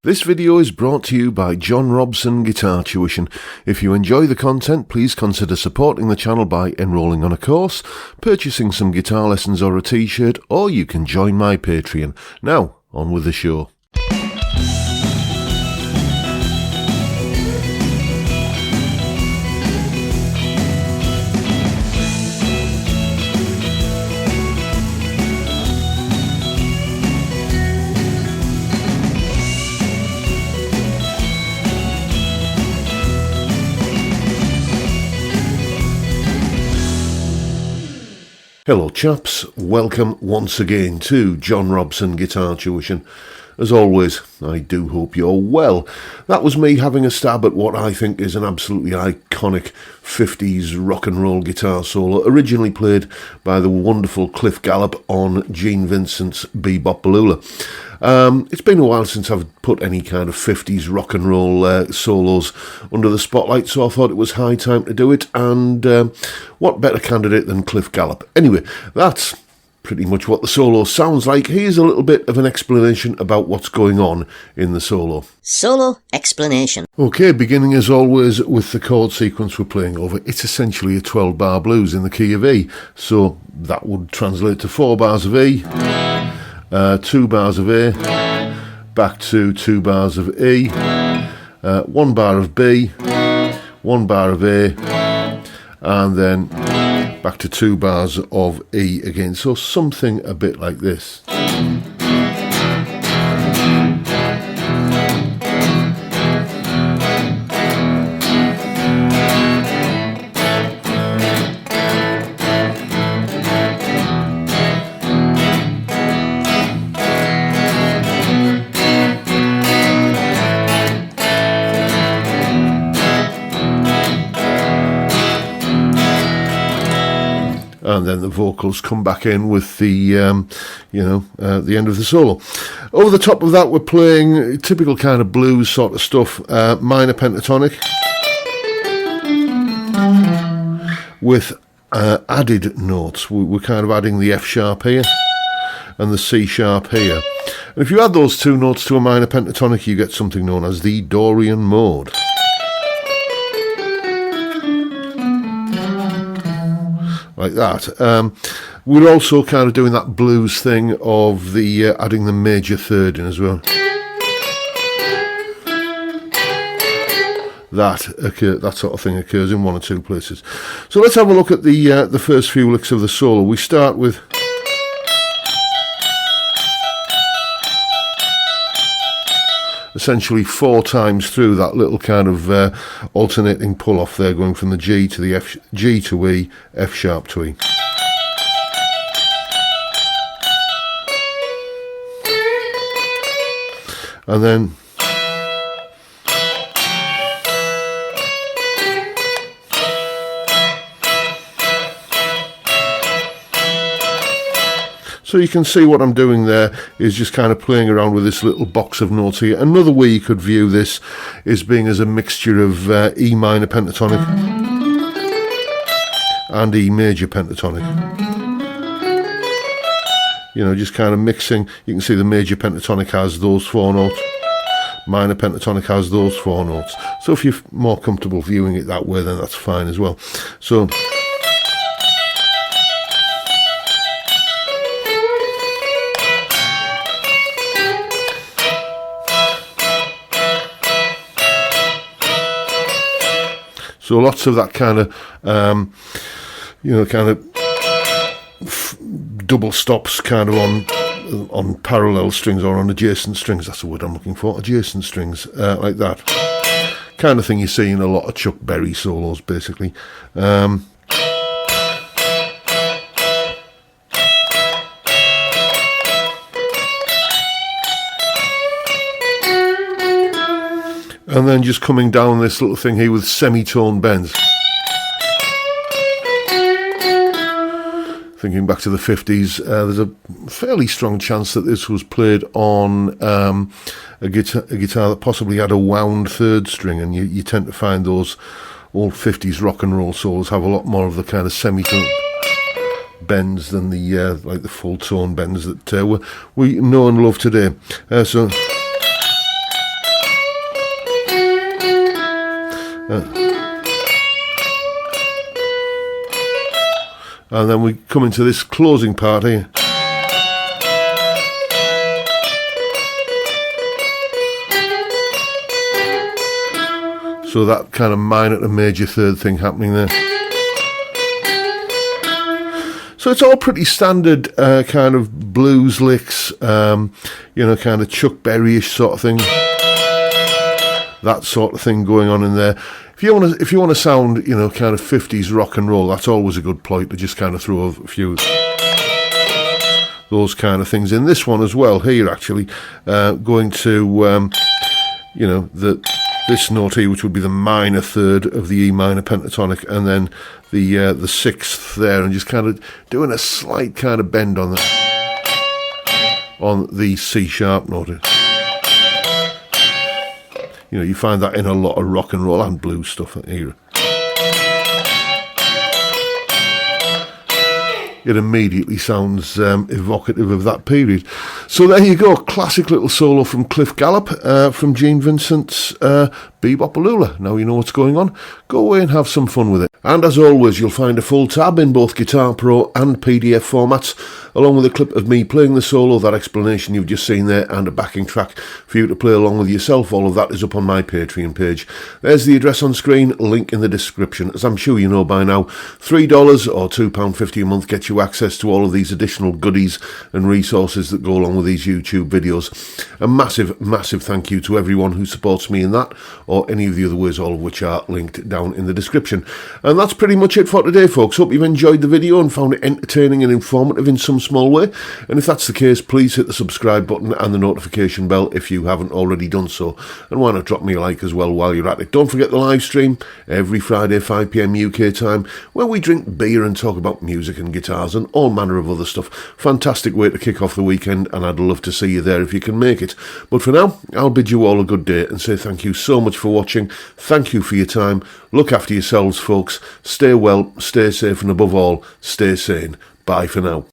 This video is brought to you by John Robson Guitar Tuition. If you enjoy the content, please consider supporting the channel by enrolling on a course, purchasing some guitar lessons or a t-shirt, or you can join my Patreon. Now, on with the show. Hello chaps, welcome once again to John Robson Guitar Tuition. As always, I do hope you're well. That was me having a stab at what I think is an absolutely iconic 50s rock and roll guitar solo, originally played by the wonderful Cliff Gallup on Gene Vincent's Be Bop A Lula. It's been a while since I've put any kind of 50s rock and roll solos under the spotlight, so I thought it was high time to do it, and what better candidate than Cliff Gallup? Anyway, that's pretty much what the solo sounds like. Here's a little bit of an explanation about what's going on in the solo. Solo explanation. Okay, beginning as always with the chord sequence we're playing over. It's essentially a 12-bar blues in the key of E, so that would translate to 4 bars of E, 2 bars of A, back to 2 bars of E, 1 bar of B, 1 bar of A, and then back to 2 bars of E again. So something a bit like this. And then the vocals come back in with the, the end of the solo. Over the top of that, we're playing typical kind of blues sort of stuff, minor pentatonic with added notes. We're kind of adding the F sharp here and the C sharp here. And if you add those two notes to a minor pentatonic, you get something known as the Dorian mode. Like that. We're also kind of doing that blues thing of the adding the major third in as well. That sort of thing occurs in 1 or 2 places. So let's have a look at the first few licks of the solo. We start with essentially 4 times through that little kind of alternating pull off there, going from the G to the F, G to E, F sharp to E. And then so you can see what I'm doing there is just kind of playing around with this little box of notes here. Another way you could view this is being as a mixture of E minor pentatonic and E major pentatonic. You know, just kind of mixing. You can see the major pentatonic has those 4 notes. Minor pentatonic has those 4 notes. So if you're more comfortable viewing it that way, then that's fine as well. So So lots of that kind of, double stops kind of on parallel strings or on adjacent strings. That's the word I'm looking for. Adjacent strings, like that. Kind of thing you see in a lot of Chuck Berry solos, basically. And then just coming down this little thing here with semitone bends. Thinking back to the 50s, there's a fairly strong chance that this was played on a guitar that possibly had a wound 3rd string, and you tend to find those old 50s rock and roll solos have a lot more of the kind of semitone bends than the like the full tone bends that we know and love today. So And then we come into this closing part here. So that kind of minor to major third thing happening there. So it's all pretty standard kind of blues licks, kind of Chuck Berry-ish sort of thing. That sort of thing going on in there. If you want to sound, kind of 50s rock and roll, that's always a good ploy to just kind of throw a few those kind of things in. This one as well here, actually, going to, this note here, which would be the minor third of the E minor pentatonic, and then the sixth there, and just kind of doing a slight kind of bend on the C sharp note. You find that in a lot of rock and roll and blues stuff here. It immediately sounds evocative of that period. So there you go, classic little solo from Cliff Gallup from Gene Vincent's Be Bop A Lula. Now you know what's going on. Go away and have some fun with it. And as always, you'll find a full tab in both Guitar Pro and PDF formats, along with a clip of me playing the solo, that explanation you've just seen there, and a backing track for you to play along with yourself. All of that is up on my Patreon page. There's the address on screen, link in the description. As I'm sure you know by now, $3 or £2.50 a month gets you access to all of these additional goodies and resources that go along with these YouTube videos. A massive, massive thank you to everyone who supports me in that, or any of the other ways, all of which are linked down in the description. And that's pretty much it for today, folks. Hope you've enjoyed the video and found it entertaining and informative in some small way. And if that's the case, please hit the subscribe button and the notification bell if you haven't already done so. And why not drop me a like as well while you're at it. Don't forget the live stream every Friday 5 PM UK time, where we drink beer and talk about music and guitars and all manner of other stuff. Fantastic way to kick off the weekend, and I'd love to see you there if you can make it. But for now, I'll bid you all a good day and say thank you so much for watching. Thank you for your time. Look after yourselves, folks. Stay well, stay safe, and above all, stay sane. Bye for now.